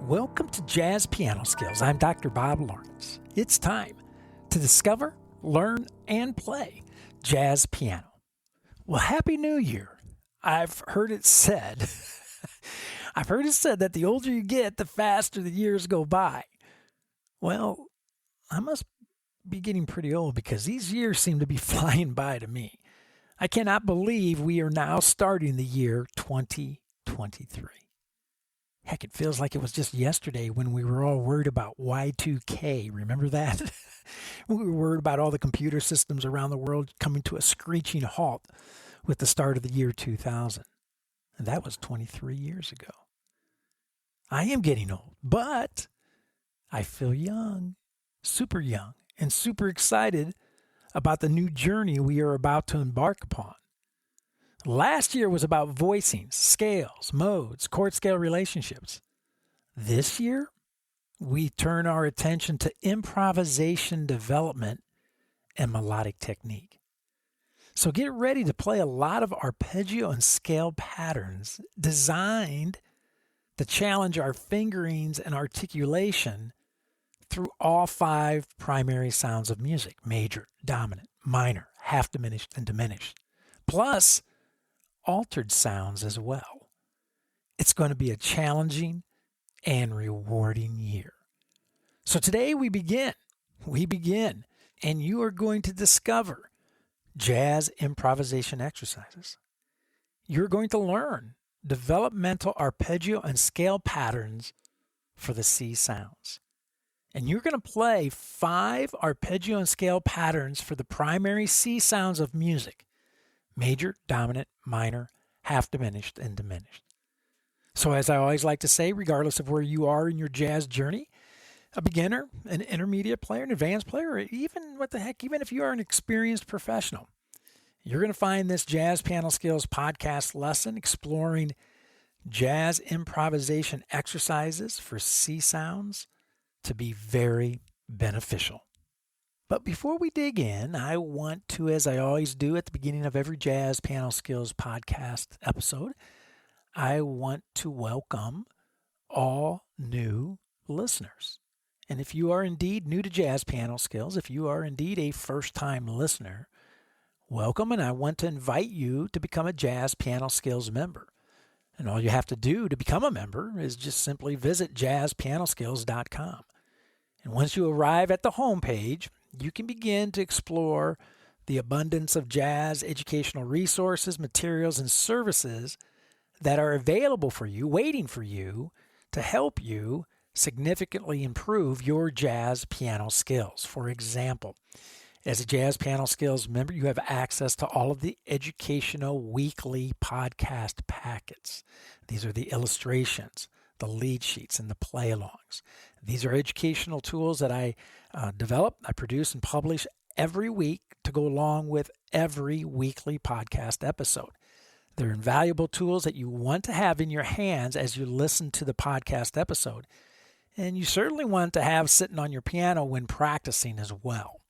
Welcome to Jazz Piano Skills. I'm Dr. Bob Lawrence. It's time to discover, learn, and play jazz piano. Well, Happy New Year. I've heard it said that the older you get, the faster the years go by. Well, I must be getting pretty old because these years seem to be flying by to me. I cannot believe we are now starting the year 2023. Heck, it feels like it was just yesterday when we were all worried about Y2K. Remember that? We were worried about all the computer systems around the world coming to a screeching halt with the start of the year 2000. And that was 23 years ago. I am getting old, but I feel young, and super excited about the new journey we are about to embark upon. Last year was about voicings, scales, modes, chord scale relationships. This year, we turn our attention to improvisation development and melodic technique. So get ready to play a lot of arpeggio and scale patterns designed to challenge our fingerings and articulation through all 5 primary sounds of music: major, dominant, minor, half diminished, and diminished. Plus, altered sounds as well. It's going to be a challenging and rewarding year. So today we begin, and you are going to discover jazz improvisation exercises. You're going to learn developmental arpeggio and scale patterns for the C sounds. And you're going to play 5 arpeggio and scale patterns for the primary C sounds of music: major, dominant, minor, half diminished, and diminished. So as I always like to say, regardless of where you are in your jazz journey, a beginner, an intermediate player, an advanced player, or even if you are an experienced professional, you're going to find this Jazz Piano Skills podcast lesson exploring jazz improvisation exercises for C sounds to be very beneficial. But before we dig in, I want to, as I always do at the beginning of every Jazz Piano Skills podcast episode, I want to welcome all new listeners. And if you are indeed new to Jazz Piano Skills, if you are indeed a first-time listener, welcome, and I want to invite you to become a Jazz Piano Skills member. And all you have to do to become a member is just simply visit JazzPianoSkills.com. And once you arrive at the homepage, you can begin to explore the abundance of jazz educational resources, materials, and services that are available for you, waiting for you, to help you significantly improve your jazz piano skills. For example, as a Jazz Piano Skills member, you have access to all of the educational weekly podcast packets. These are the illustrations, the lead sheets, and the play-alongs. These are educational tools that I develop, I produce, and publish every week to go along with every weekly podcast episode. They're invaluable tools that you want to have in your hands as you listen to the podcast episode, and you certainly want to have sitting on your piano when practicing as well.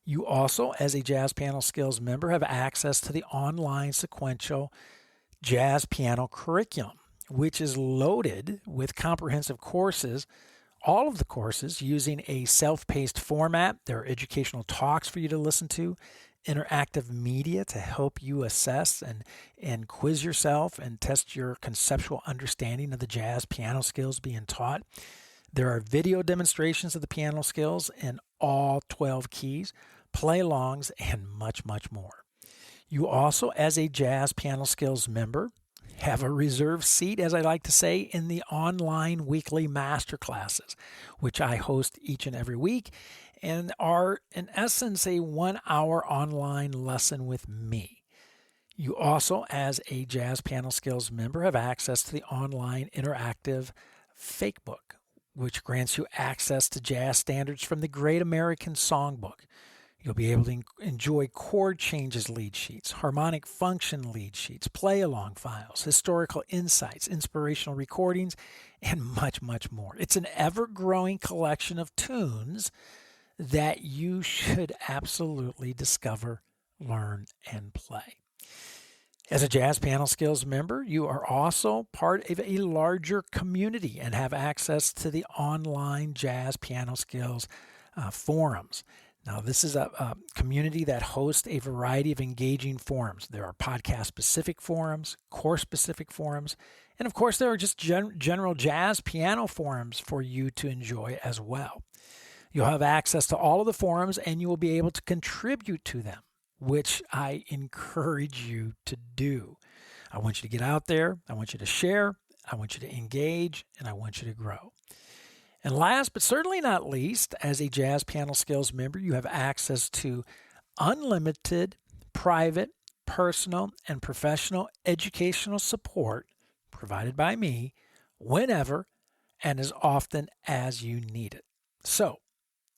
You also, as a Jazz Piano Skills member, have access to the online sequential jazz piano curriculum, which is loaded with comprehensive courses, all of the courses using a self-paced format. There are educational talks for you to listen to, interactive media to help you assess and quiz yourself and test your conceptual understanding of the jazz piano skills being taught. There are video demonstrations of the piano skills in all 12 keys, play-alongs, and much, much more. You also, as a Jazz Piano Skills member, have a reserved seat, as I like to say, in the online weekly masterclasses, which I host each and every week and are, in essence, a 1-hour online lesson with me. You also, as a Jazz Piano Skills member, have access to the online interactive fake book, which grants you access to jazz standards from the Great American Songbook. You'll be able to enjoy chord changes lead sheets, harmonic function lead sheets, play-along files, historical insights, inspirational recordings, and much, much more. It's an ever-growing collection of tunes that you should absolutely discover, learn, and play. As a Jazz Piano Skills member, you are also part of a larger community and have access to the online Jazz Piano Skills forums. Now, this is a community that hosts a variety of engaging forums. There are podcast-specific forums, course-specific forums, and of course, there are just general jazz piano forums for you to enjoy as well. You'll have access to all of the forums, and you will be able to contribute to them, which I encourage you to do. I want you to get out there. I want you to share. I want you to engage, and I want you to grow. And last but certainly not least, as a Jazz Piano Skills member, you have access to unlimited, private, personal, and professional educational support provided by me whenever and as often as you need it. So,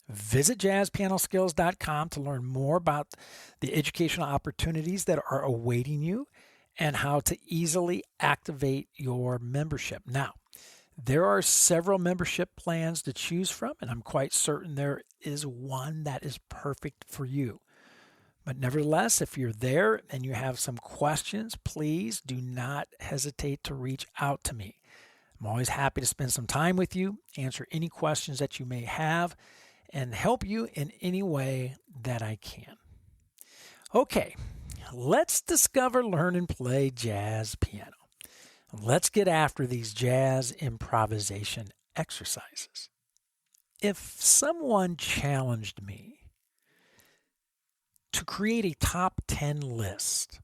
visit JazzPianoSkills.com to learn more about the educational opportunities that are awaiting you and how to easily activate your membership. Now, there are several membership plans to choose from, and I'm quite certain there is one that is perfect for you. But nevertheless, if you're there and you have some questions, please do not hesitate to reach out to me. I'm always happy to spend some time with you, answer any questions that you may have, and help you in any way that I can. Okay, let's discover, learn, and play jazz piano. Let's get after these jazz improvisation exercises. If someone challenged me to create a top 10 list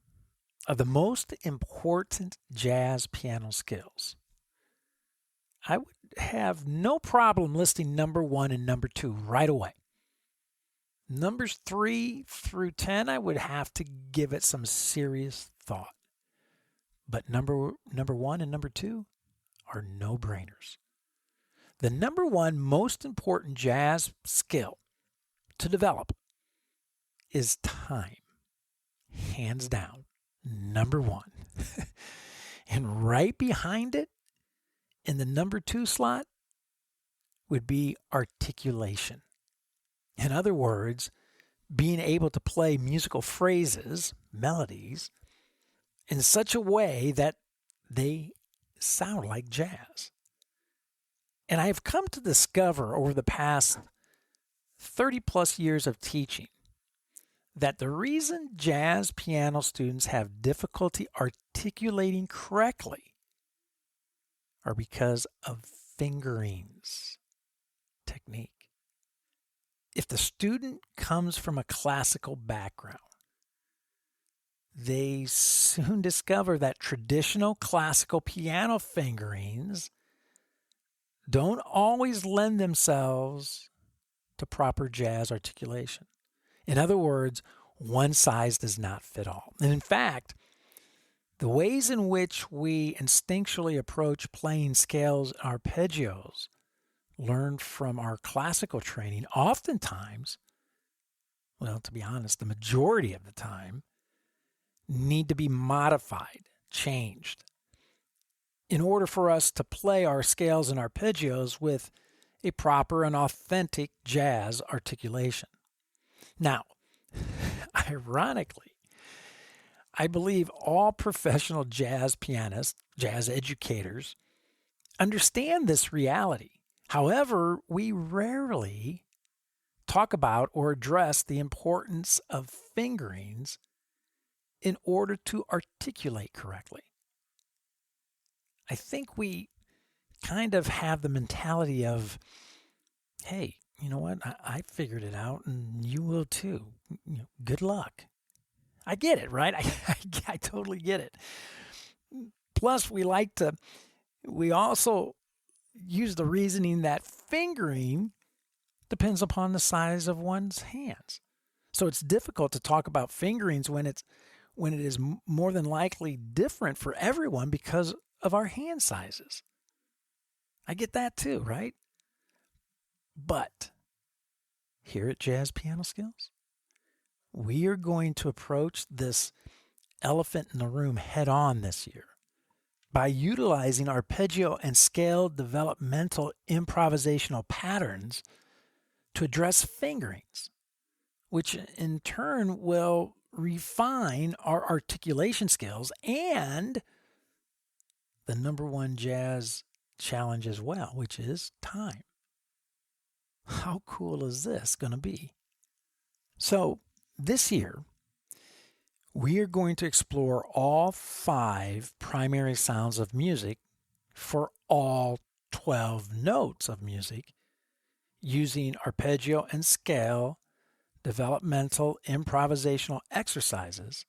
of the most important jazz piano skills, I would have no problem listing number 1 and number 2 right away. Numbers 3 through 10, I would have to give it some serious thought. But number 1 and number 2 are no-brainers. The number 1 most important jazz skill to develop is time. Hands down, number 1. And right behind it, in the number 2 slot, would be articulation. In other words, being able to play musical phrases, melodies, in such a way that they sound like jazz. And I have come to discover over the past 30 plus years of teaching that the reason jazz piano students have difficulty articulating correctly are because of fingerings technique. If the student comes from a classical background, they soon discover that traditional classical piano fingerings don't always lend themselves to proper jazz articulation. In other words, one size does not fit all. And in fact, the ways in which we instinctually approach playing scales and arpeggios learned from our classical training oftentimes, well, to be honest, the majority of the time, need to be modified, changed, in order for us to play our scales and arpeggios with a proper and authentic jazz articulation. Now, ironically, I believe all professional jazz pianists, jazz educators, understand this reality. However, we rarely talk about or address the importance of fingerings in order to articulate correctly. I think we kind of have the mentality of, hey, you know what? I figured it out, and you will too. Good luck. I get it, right? I totally get it. Plus, we also use the reasoning that fingering depends upon the size of one's hands. So it's difficult to talk about fingerings when it is more than likely different for everyone because of our hand sizes. I get that too, right? But here at Jazz Piano Skills, we are going to approach this elephant in the room head on this year by utilizing arpeggio and scale developmental improvisational patterns to address fingerings, which in turn will refine our articulation skills and the number one jazz challenge as well, which is time. How cool is this going to be? So this year, we are going to explore all 5 primary sounds of music for all 12 notes of music using arpeggio and scale developmental improvisational exercises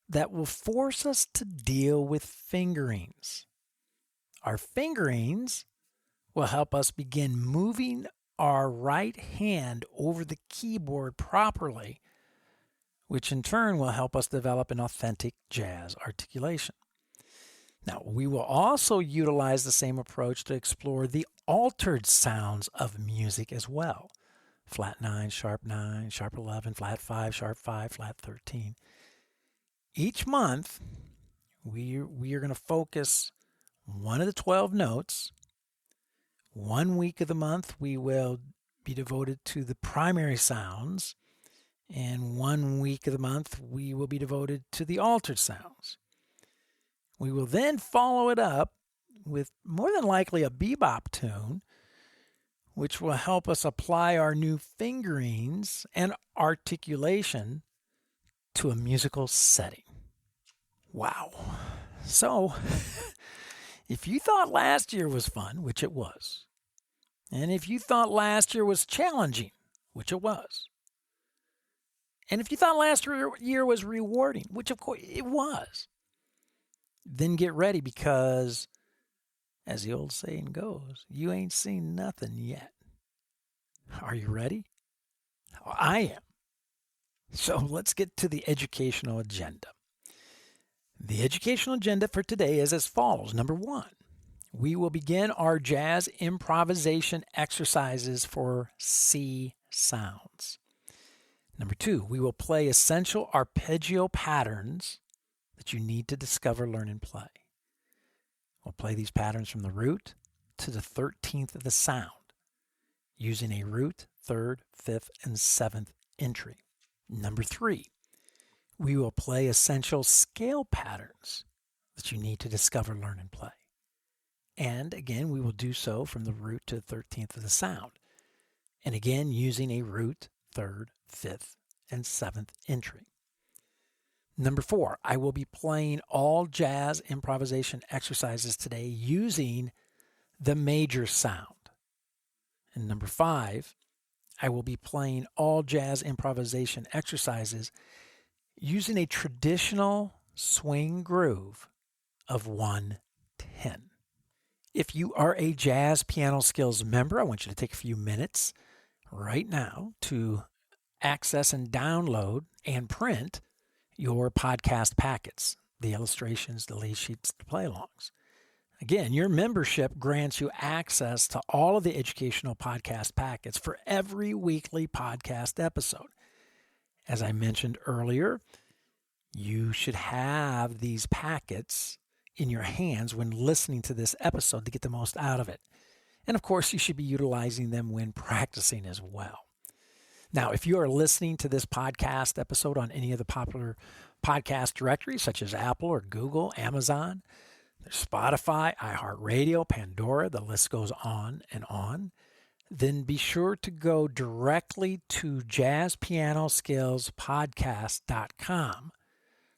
that will force us to deal with fingerings. Our fingerings will help us begin moving our right hand over the keyboard properly, which in turn will help us develop an authentic jazz articulation. Now, we will also utilize the same approach to explore the altered sounds of music as well. Flat 9, sharp 11, flat 5, sharp 5, flat 13. Each month, we are going to focus one of the 12 notes. 1 week of the month, we will be devoted to the primary sounds. And 1 week of the month, we will be devoted to the altered sounds. We will then follow it up with more than likely a bebop tune, which will help us apply our new fingerings and articulation to a musical setting. Wow. So, if you thought last year was fun, which it was, and if you thought last year was challenging, which it was, and if you thought last year was rewarding, which of course it was, then get ready because, as the old saying goes, you ain't seen nothing yet. Are you ready? I am. So let's get to the educational agenda. The educational agenda for today is as follows. Number 1, we will begin our jazz improvisation exercises for C sounds. Number 2, we will play essential arpeggio patterns that you need to discover, learn, and play. We'll play these patterns from the root to the 13th of the sound using a root, 3rd, 5th, and 7th entry. Number 3, we will play essential scale patterns that you need to discover, learn, and play. And again, we will do so from the root to the 13th of the sound. And again, using a root, 3rd, 5th, and 7th entry. Number 4, I will be playing all jazz improvisation exercises today using the major sound. And number 5, I will be playing all jazz improvisation exercises using a traditional swing groove of 1-10. If you are a JazzPianoSkills member, I want you to take a few minutes right now to access and download and print your podcast packets, the illustrations, the lead sheets, the play-alongs. Again, your membership grants you access to all of the educational podcast packets for every weekly podcast episode. As I mentioned earlier, you should have these packets in your hands when listening to this episode to get the most out of it. And of course, you should be utilizing them when practicing as well. Now, if you are listening to this podcast episode on any of the popular podcast directories, such as Apple or Google, Amazon, there's Spotify, iHeartRadio, Pandora, the list goes on, then be sure to go directly to JazzPianoSkillsPodcast.com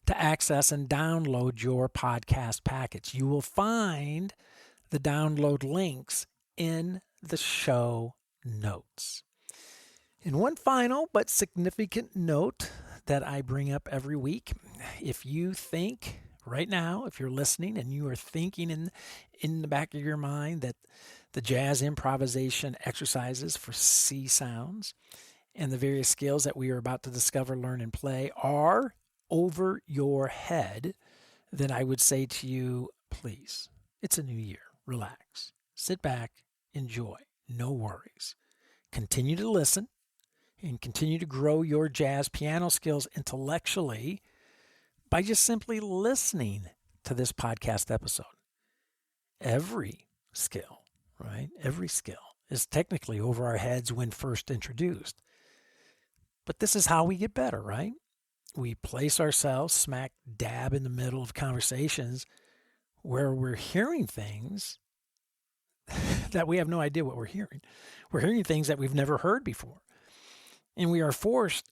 to access and download your podcast packets. You will find the download links in the show notes. And one final but significant note that I bring up every week, if you think right now, if you're listening and you are thinking in the back of your mind that the jazz improvisation exercises for C sounds and the various skills that we are about to discover, learn, and play are over your head, then I would say to you, please, it's a new year. Relax. Sit back. Enjoy. No worries. Continue to listen and continue to grow your jazz piano skills intellectually by just simply listening to this podcast episode. Every skill, right? Every skill is technically over our heads when first introduced. But this is how we get better, right? we place ourselves smack dab in the middle of conversations where we're hearing things that we have no idea what we're hearing. We're hearing things that we've never heard before. And we are forced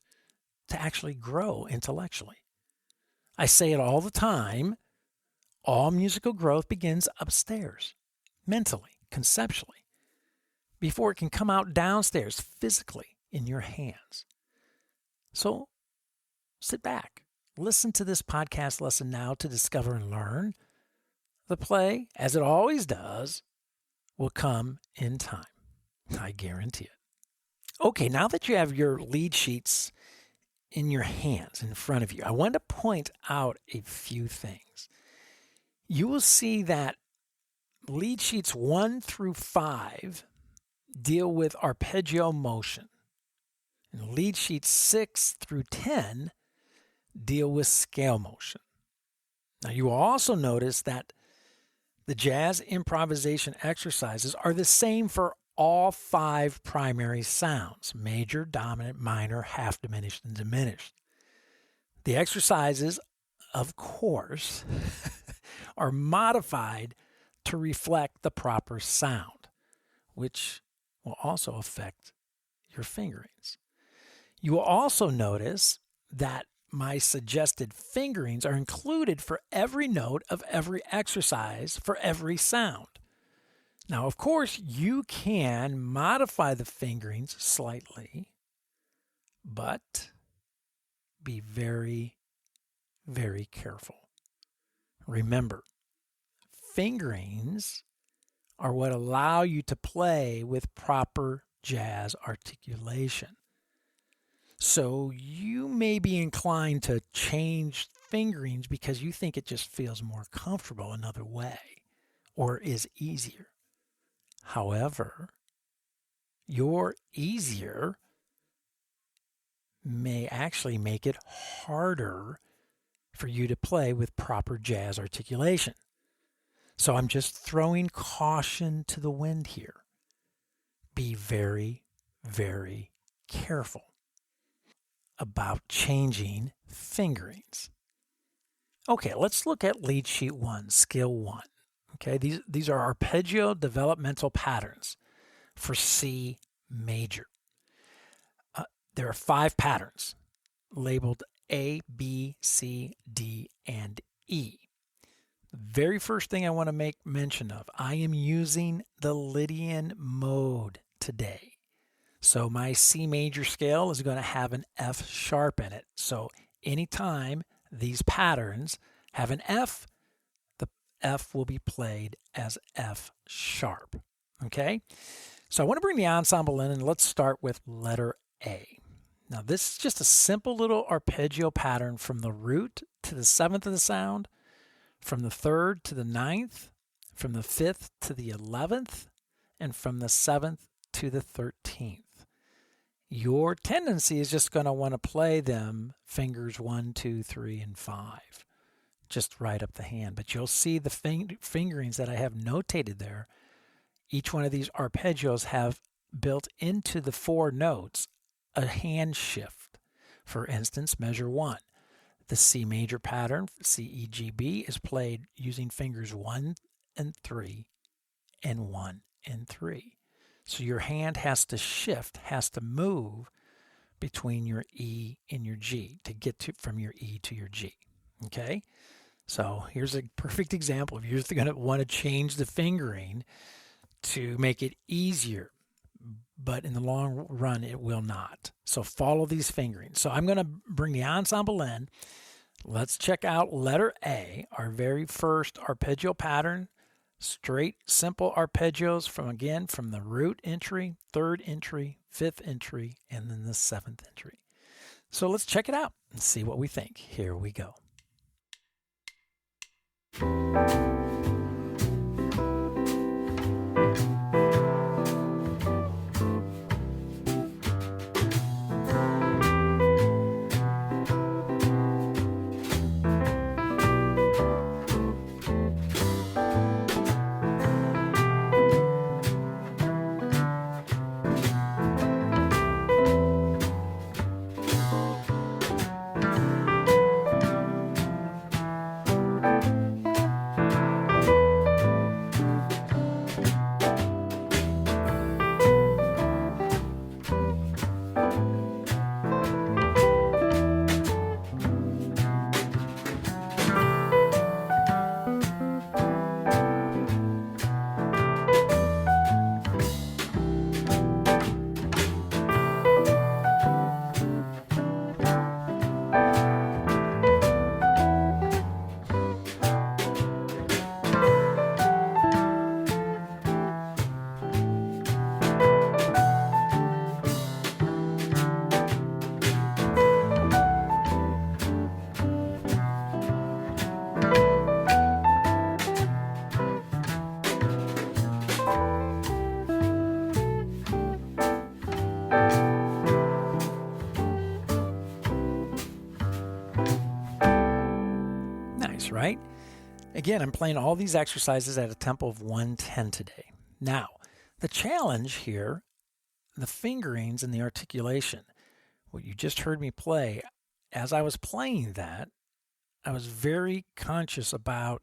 to actually grow intellectually. I say it all the time. All musical growth begins upstairs, mentally, conceptually, before it can come out downstairs, physically, in your hands. So sit back, listen to this podcast lesson now to discover and learn. The play, as it always does, will come in time. I guarantee it. Okay, now that you have your lead sheets in your hands, in front of you, I want to point out a few things. You will see that lead sheets 1 through 5 deal with arpeggio motion. And lead sheets 6 through 10 deal with scale motion. Now you will also notice that the jazz improvisation exercises are the same for all 5 primary sounds: major, dominant, minor, half diminished, and diminished. The exercises, of course, are modified to reflect the proper sound, which will also affect your fingerings. You will also notice that my suggested fingerings are included for every note of every exercise for every sound. Now, of course, you can modify the fingerings slightly, but be very, very careful. Remember, fingerings are what allow you to play with proper jazz articulation. So you may be inclined to change fingerings because you think it just feels more comfortable another way or is easier. However, your easier may actually make it harder for you to play with proper jazz articulation. So I'm just throwing caution to the wind here. Be very, very careful about changing fingerings. Okay, let's look at lead sheet 1, skill 1. Okay, these are arpeggio developmental patterns for C major. There are 5 patterns labeled A, B, C, D, and E. The very first thing I want to make mention of, I am using the Lydian mode today. So my C major scale is going to have an F sharp in it. So anytime these patterns have an F, the F will be played as F sharp. Okay? So I want to bring the ensemble in, and let's start with letter A. Now this is just a simple little arpeggio pattern from the root to the 7th of the sound, from the 3rd to the 9th, from the 5th to the 11th, and from the 7th to the 13th. Your tendency is just going to want to play them fingers 1, 2, 3, and 5, just right up the hand. But you'll see the fingerings that I have notated there. Each one of these arpeggios have built into the 4 notes a hand shift. For instance, measure 1. The C major pattern, C, E, G, B, is played using fingers 1 and 3 and 1 and 3. So your hand has to shift, has to move between your E and your G to get from your E to your G. Okay? So here's a perfect example. If you're going to want to change the fingering to make it easier, but in the long run, it will not. So follow these fingerings. So I'm going to bring the ensemble in. Let's check out letter A, our very first arpeggio pattern. Straight, simple arpeggios from the root entry, 3rd entry, 5th entry, and then the 7th entry. So let's check it out and see what we think. Here we go. Again, I'm playing all these exercises at a tempo of 110 today. Now, the challenge here, the fingerings and the articulation. What you just heard me play, as I was playing that, I was very conscious about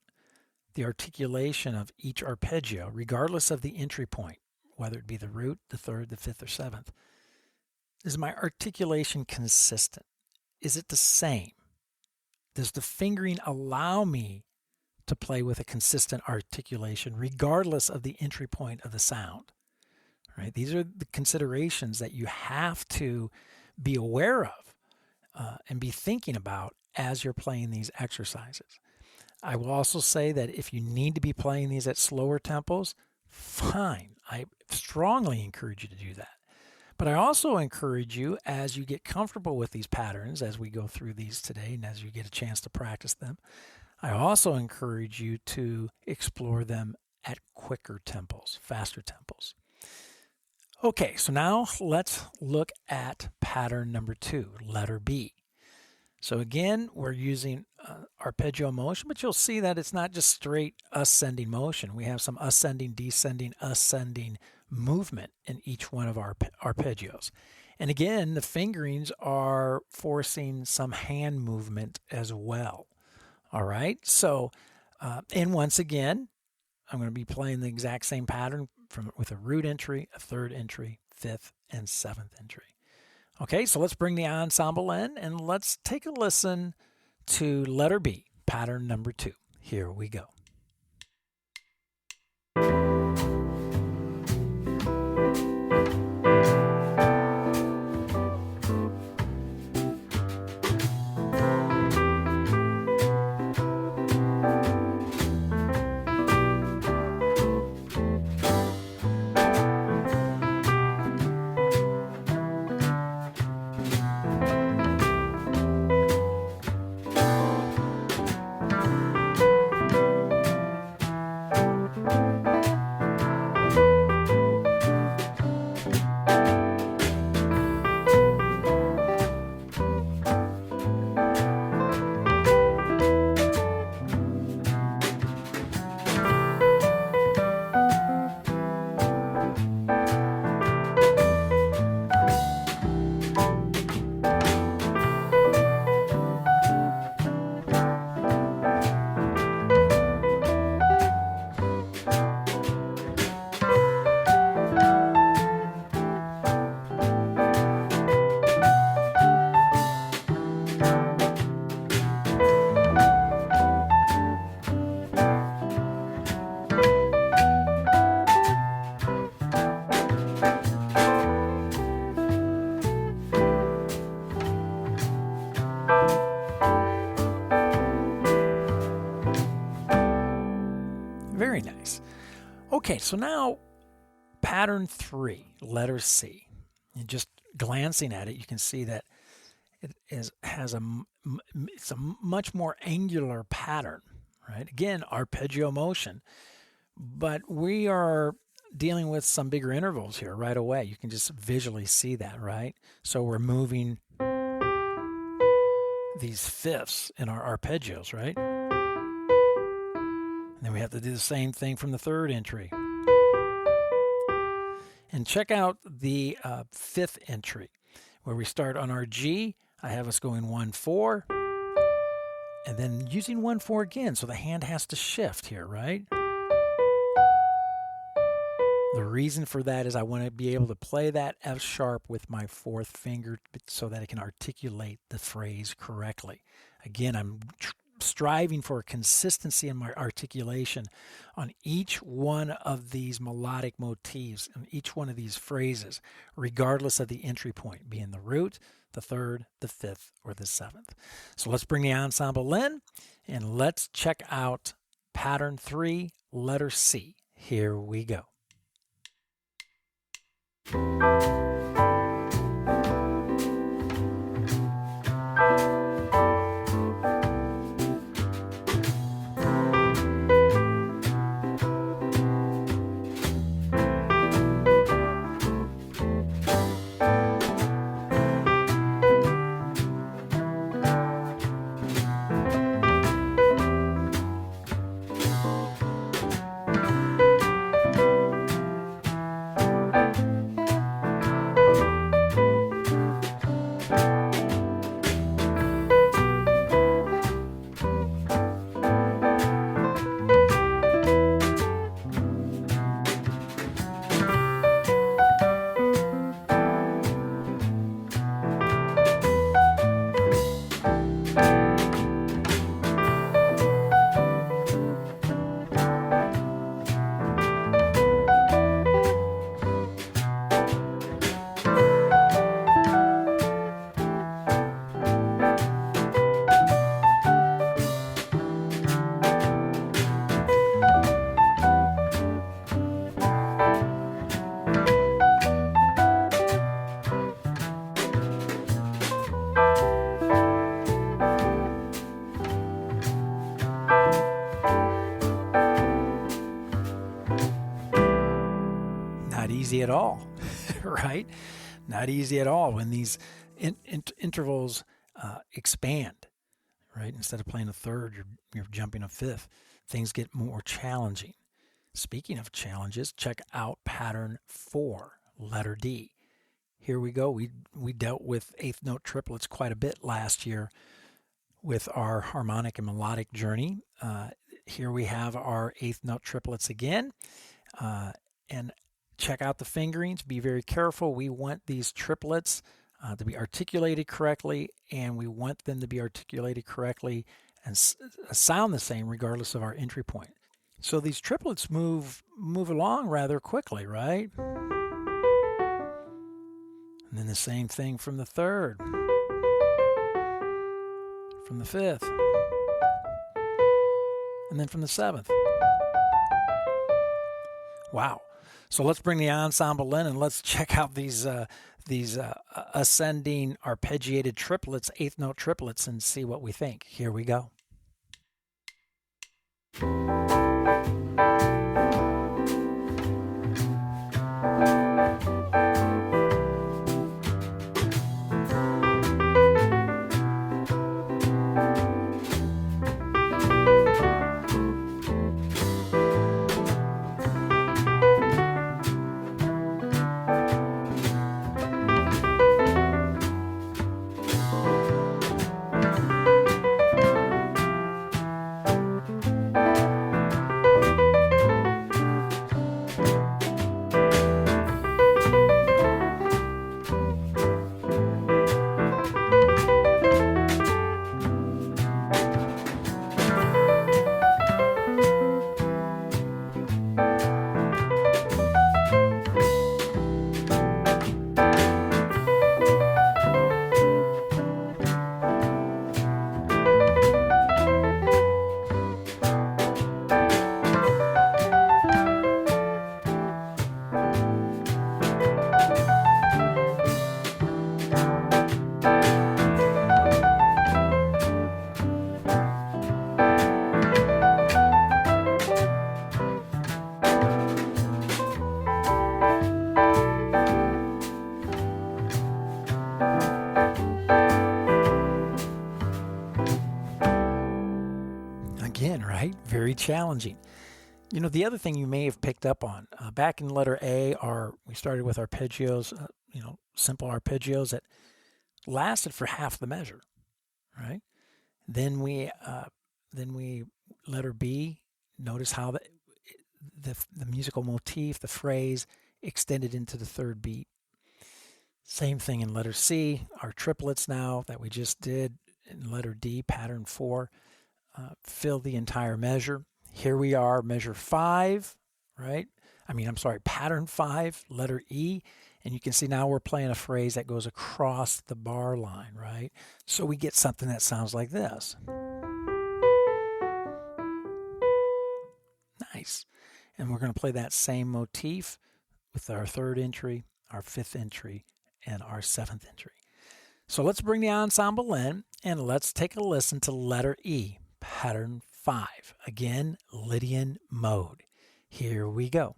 the articulation of each arpeggio, regardless of the entry point, whether it be the root, the third, the fifth, or seventh. Is my articulation consistent? Is it the same? Does the fingering allow me to play with a consistent articulation regardless of the entry point of the sound? Right? These are the considerations that you have to be aware of and be thinking about as you're playing these exercises. I will also say that if you need to be playing these at slower tempos, fine. I strongly encourage you to do that. But I also encourage you, as you get comfortable with these patterns, as we go through these today and as you get a chance to practice them, I also encourage you to explore them at quicker tempos, faster tempos. Okay, so now let's look at pattern number 2, letter B. So again, we're using arpeggio motion, but you'll see that it's not just straight ascending motion. We have some ascending, descending, ascending movement in each one of our arpeggios. And again, the fingerings are forcing some hand movement as well. All right, so, and once again, I'm going to be playing the exact same pattern with a root entry, a third entry, fifth, and seventh entry. Okay, so let's bring the ensemble in and let's take a listen to letter B, pattern number 2. Here we go. Very nice. Okay, so now pattern 3, letter C. And just glancing at it, you can see that it's a much more angular pattern, right? Again, arpeggio motion, but we are dealing with some bigger intervals here right away. You can just visually see that, right? So we're moving these fifths in our arpeggios, right? And then we have to do the same thing from the third entry. And check out the fifth entry, where we start on our G. I have us going 1-4, and then using 1-4 again, so the hand has to shift here, right? The reason for that is I want to be able to play that F sharp with my fourth finger so that I can articulate the phrase correctly. Again, I'm striving for consistency in my articulation on each one of these melodic motifs and each one of these phrases, regardless of the entry point, being the root, the third, the fifth, or the seventh. So let's bring the ensemble in and let's check out pattern 3, letter C. Here we go. easy at all, right? Not easy at all when these intervals expand, right? Instead of playing a third, you're jumping a fifth. Things get more challenging. Speaking of challenges, check out pattern 4, letter D. Here we go. We dealt with eighth note triplets quite a bit last year with our harmonic and melodic journey. Here we have our eighth note triplets again. And check out the fingerings. Be very careful. We want these triplets to be articulated correctly, and we want them to be articulated correctly and sound the same regardless of our entry point. So these triplets move along rather quickly, right? And then the same thing from the third, from the fifth, and then from the seventh. Wow. So let's bring the ensemble in and let's check out these ascending arpeggiated triplets, eighth note triplets, and see what we think. Here we go. Again, right? Very challenging. You know, the other thing you may have picked up on, back in letter A, we started with arpeggios, simple arpeggios that lasted for half the measure, right? Then we letter B, notice how the musical motif, the phrase, extended into the third beat. Same thing in letter C, our triplets now that we just did in letter D, pattern 4, fill the entire measure. Here we are, measure 5, right? Pattern 5, letter E. And you can see now we're playing a phrase that goes across the bar line, right? So we get something that sounds like this. Nice. And we're going to play that same motif with our third entry, our fifth entry, and our seventh entry. So let's bring the ensemble in and let's take a listen to letter E, pattern 5. Again, Lydian mode. Here we go.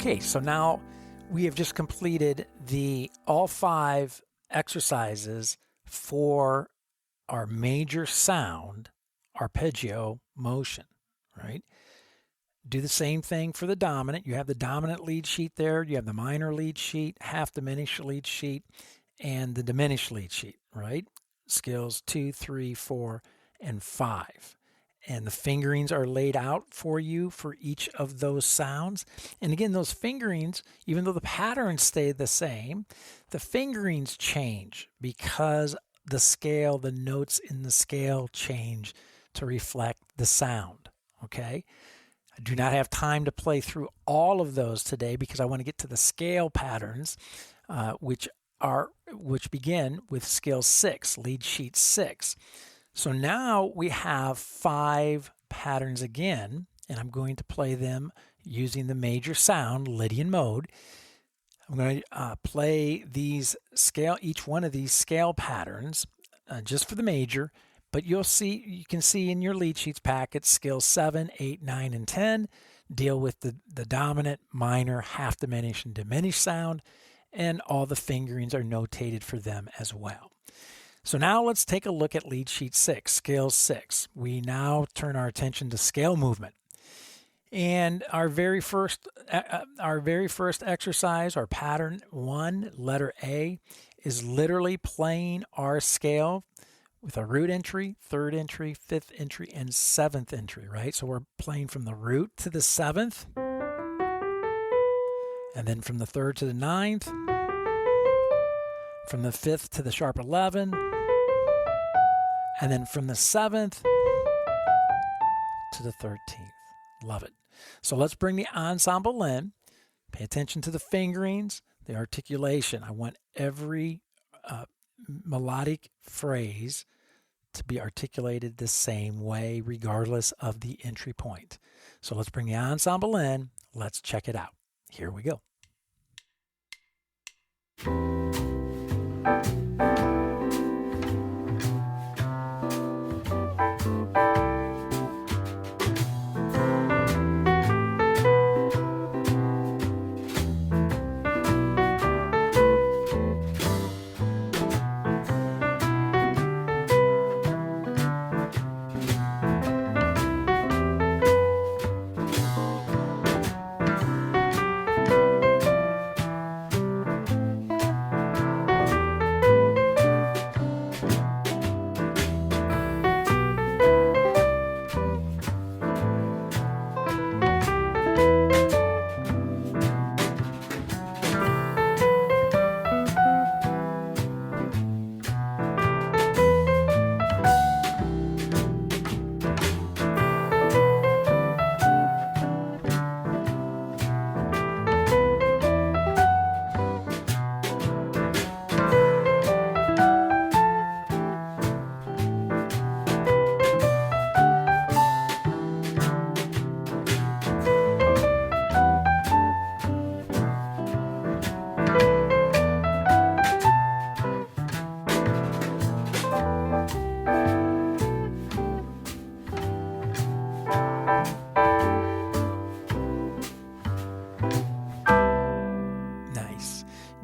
Okay, so now we have just completed all 5 exercises for our major sound arpeggio motion, right? Do the same thing for the dominant. You have the dominant lead sheet there. You have the minor lead sheet, half diminished lead sheet, and the diminished lead sheet, right? Scales 2, 3, 4, and 5. And the fingerings are laid out for you for each of those sounds. And again, those fingerings, even though the patterns stay the same, the fingerings change because the notes in the scale change to reflect the sound, okay? I do not have time to play through all of those today because I want to get to the scale patterns, which begin with scale 6, lead sheet 6. So now we have 5 patterns again, and I'm going to play them using the major sound, Lydian mode. I'm going to play each one of these scale patterns just for the major, but you can see in your lead sheets packet, scales 7, 8, 9, and 10 deal with the dominant, minor, half diminished, and diminished sound, and all the fingerings are notated for them as well. So now let's take a look at lead sheet 6, scale 6. We now turn our attention to scale movement. And our very first exercise, our pattern 1, letter A, is literally playing our scale with a root entry, 3rd entry, 5th entry, and 7th entry, right? So we're playing from the root to the 7th, and then from the 3rd to the 9th, from the 5th to the sharp 11, and then from the 7th to the 13th. Love it. So let's bring the ensemble in. Pay attention to the fingerings, the articulation. I want every melodic phrase to be articulated the same way, regardless of the entry point. So let's bring the ensemble in. Let's check it out. Here we go.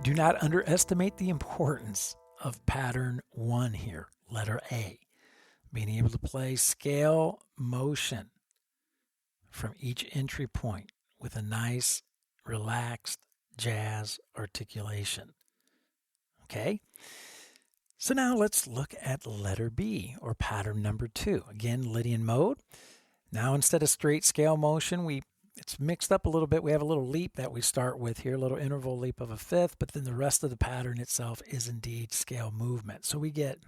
Do not underestimate the importance of pattern 1 here, letter A. Being able to play scale motion from each entry point with a nice, relaxed jazz articulation. Okay? So now let's look at letter B, or pattern number 2. Again, Lydian mode. Now instead of straight scale motion, it's mixed up a little bit. We have a little leap that we start with here, a little interval leap of a 5th, but then the rest of the pattern itself is indeed scale movement. So we get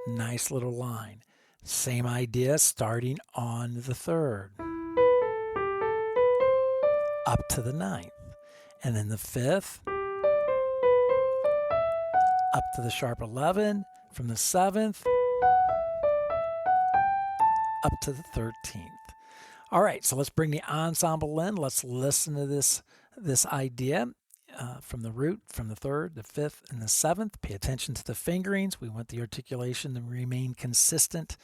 nice little line. Same idea, starting on the 3rd, up to the 9th, and then the 5th, up to the sharp 11, from the 7th, up to the 13th. All right, so let's bring the ensemble in. Let's listen to this idea from the root, from the 3rd, the 5th, and the 7th. Pay attention to the fingerings. We want the articulation to remain consistent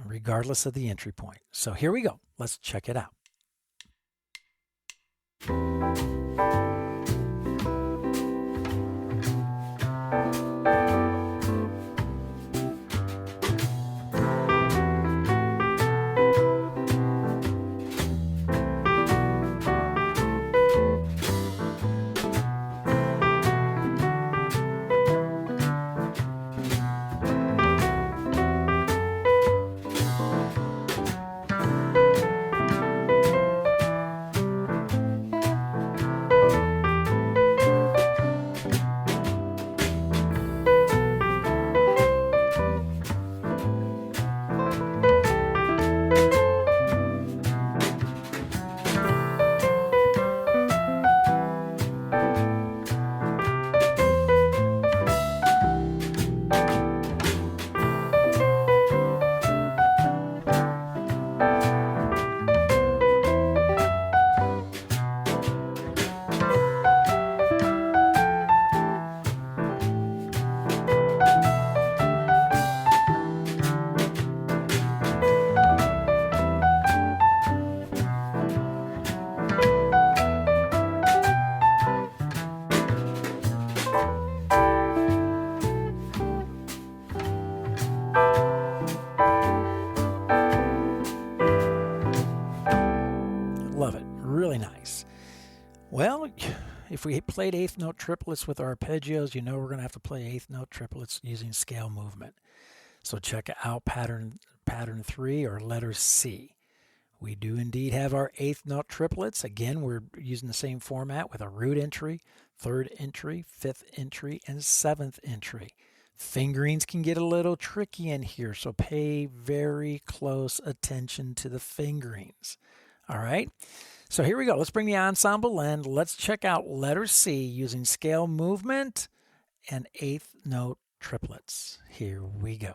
regardless of the entry point. So here we go. Let's check it out. Love it. Really nice. Well, if we played eighth note triplets with arpeggios, you know we're going to have to play eighth note triplets using scale movement. So check out pattern 3 or letter C. We do indeed have our eighth note triplets. Again, we're using the same format with a root entry, third entry, fifth entry, and seventh entry. Fingerings can get a little tricky in here, so pay very close attention to the fingerings. All right, so here we go. Let's bring the ensemble in. Let's check out letter C using scale movement and eighth note triplets. Here we go.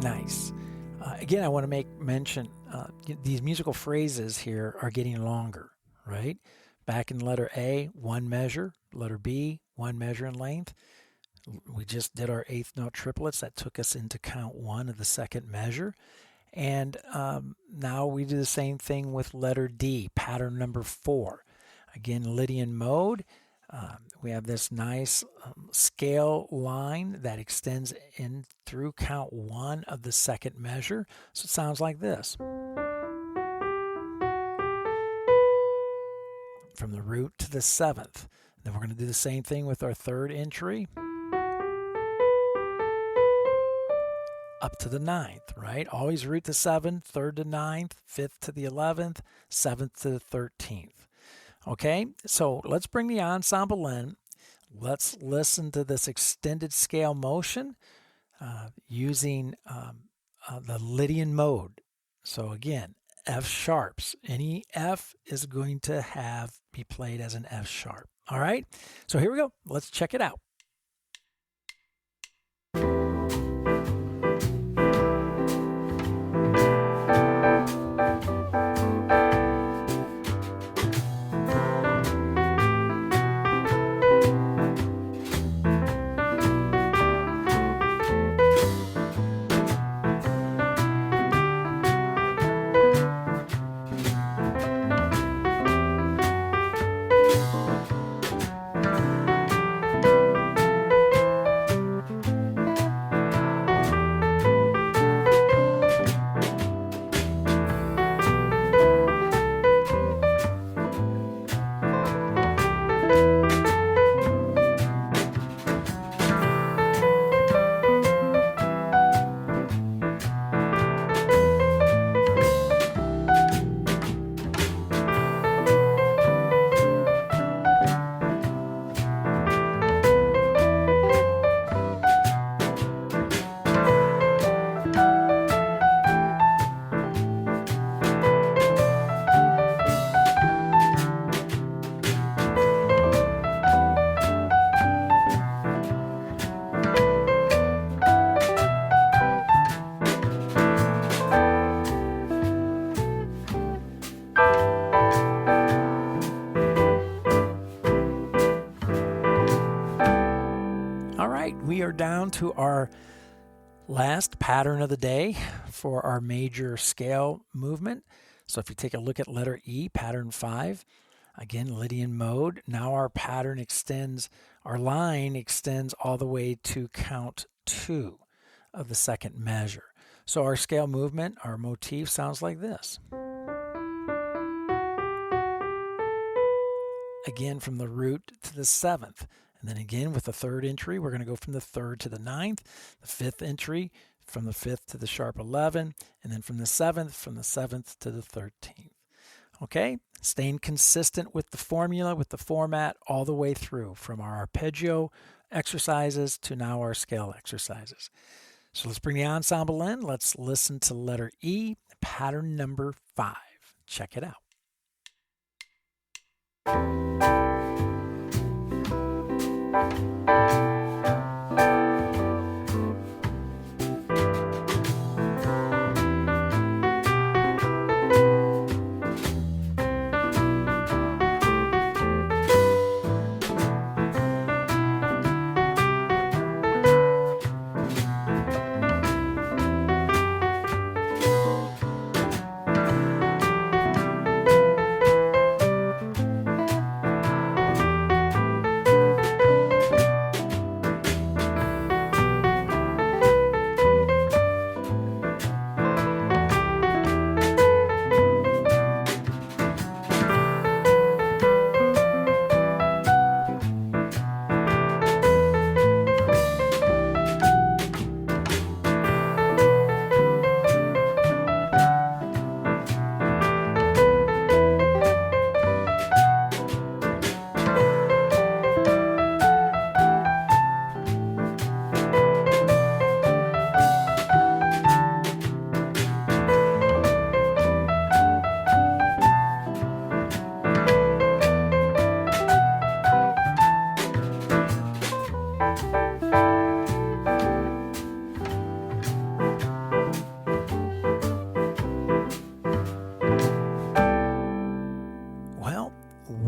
Nice. Again, I want to make mention, these musical phrases here are getting longer, right? Back in letter A, one measure. Letter B, one measure in length. We just did our eighth note triplets. That took us into count 1 of the second measure. And now we do the same thing with letter D, pattern number 4. Again, Lydian mode. We have this nice scale line that extends in through count 1 of the second measure. So it sounds like this. From the root to the 7th. Then we're going to do the same thing with our third entry. Up to the 9th, right? Always root to 7th, 3rd to 9th, 5th to the 11th, 7th to the 13th. Okay, so let's bring the ensemble in. Let's listen to this extended scale motion using the Lydian mode. So again, F sharps. Any F is going to be played as an F sharp. All right, so here we go. Let's check it out. down to our last pattern of the day for our major scale movement. So if you take a look at letter E, pattern 5, again, Lydian mode. Now our pattern extends, our line extends all the way to count 2 of the second measure. So our scale movement, our motif sounds like this. Again, from the root to the 7th. And then again, with the 3rd entry, we're going to go from the 3rd to the 9th. The 5th entry, from the 5th to the sharp 11. And then from the 7th to the 13th. Okay, staying consistent with the formula, with the format, all the way through, from our arpeggio exercises to now our scale exercises. So let's bring the ensemble in. Let's listen to letter E, pattern number 5. Check it out.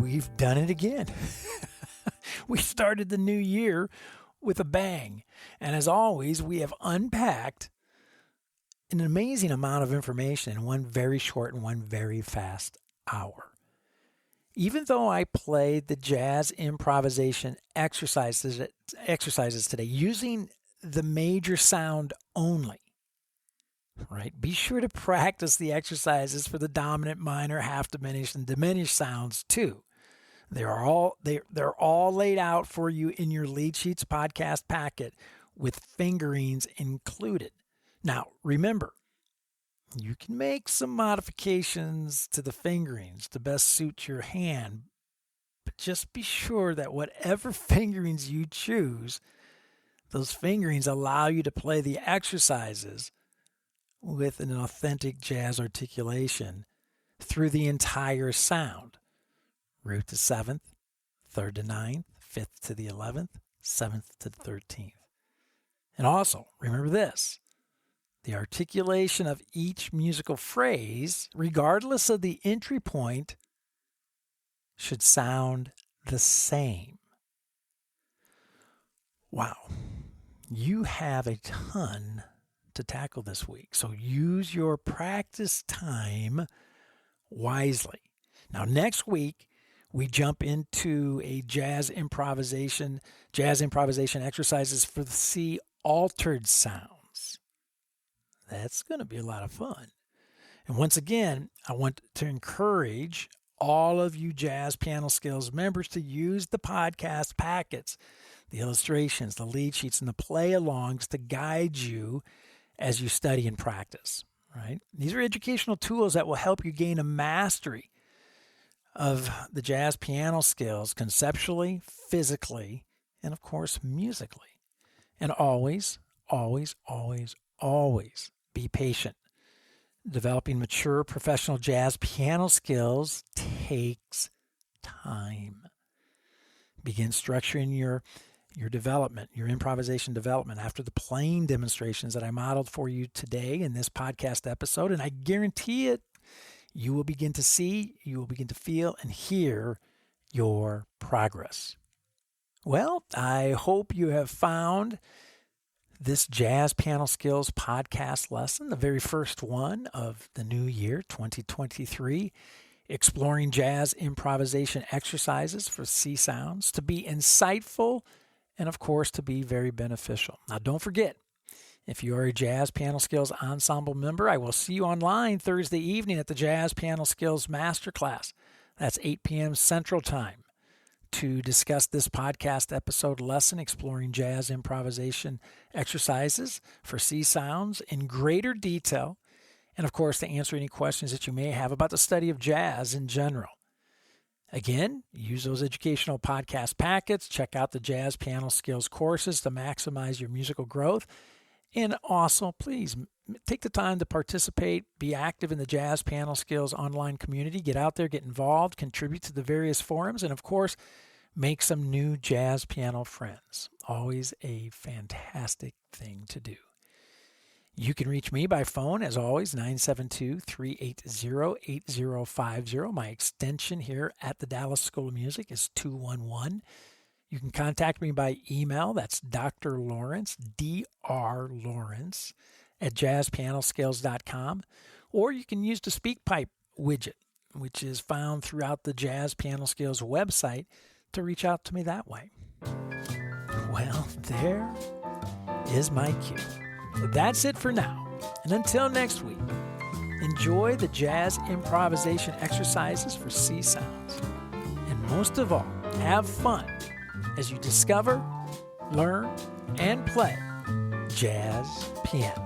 We've done it again. We started the new year with a bang. And as always, we have unpacked an amazing amount of information in one very short and one very fast hour. Even though I played the jazz improvisation exercises today using the major sound only, right? Be sure to practice the exercises for the dominant, minor, half diminished, and diminished sounds too. They're all laid out for you in your Lead Sheets podcast packet with fingerings included. Now, remember, you can make some modifications to the fingerings to best suit your hand, but just be sure that whatever fingerings you choose, those fingerings allow you to play the exercises with an authentic jazz articulation through the entire sound. Root to 7th, 3rd to 9th, 5th to the 11th, 7th to the 13th. And also, remember this, the articulation of each musical phrase, regardless of the entry point, should sound the same. Wow, you have a ton to tackle this week, so use your practice time wisely. Now, next week, we jump into a jazz improvisation exercises for the C altered sounds. That's going to be a lot of fun. And once again, I want to encourage all of you Jazz Piano Skills members to use the podcast packets, the illustrations, the lead sheets, and the play-alongs to guide you as you study and practice, right? These are educational tools that will help you gain a mastery of the jazz piano skills conceptually, physically, and of course, musically. And always, always, always, always be patient. Developing mature professional jazz piano skills takes time. Begin structuring your development, your improvisation development after the playing demonstrations that I modeled for you today in this podcast episode. And I guarantee it, you will begin to see, you will begin to feel and hear your progress. Well, I hope you have found this Jazz Piano Skills podcast lesson, the very first one of the new year, 2023, exploring jazz improvisation exercises for C sounds to be insightful and, of course, to be very beneficial. Now, don't forget, if you are a Jazz Piano Skills Ensemble member, I will see you online Thursday evening at the Jazz Piano Skills Masterclass. That's 8 p.m. Central Time to discuss this podcast episode lesson exploring jazz improvisation exercises for C sounds in greater detail, and of course to answer any questions that you may have about the study of jazz in general. Again, use those educational podcast packets, check out the Jazz Piano Skills courses to maximize your musical growth, and also please take the time to participate, be active in the Jazz Piano Skills online community, get out there, get involved, contribute to the various forums, and of course, make some new jazz piano friends. Always a fantastic thing to do. You can reach me by phone, as always, 972-380-8050. My extension here at the Dallas School of Music is 211. You can contact me by email. That's Dr. Lawrence, Dr. Lawrence, at JazzPianoSkills.com. Or you can use the SpeakPipe widget, which is found throughout the Jazz Piano Skills website, to reach out to me that way. Well, there is my cue. That's it for now. And until next week, enjoy the jazz improvisation exercises for C sounds. And most of all, have fun as you discover, learn, and play jazz piano.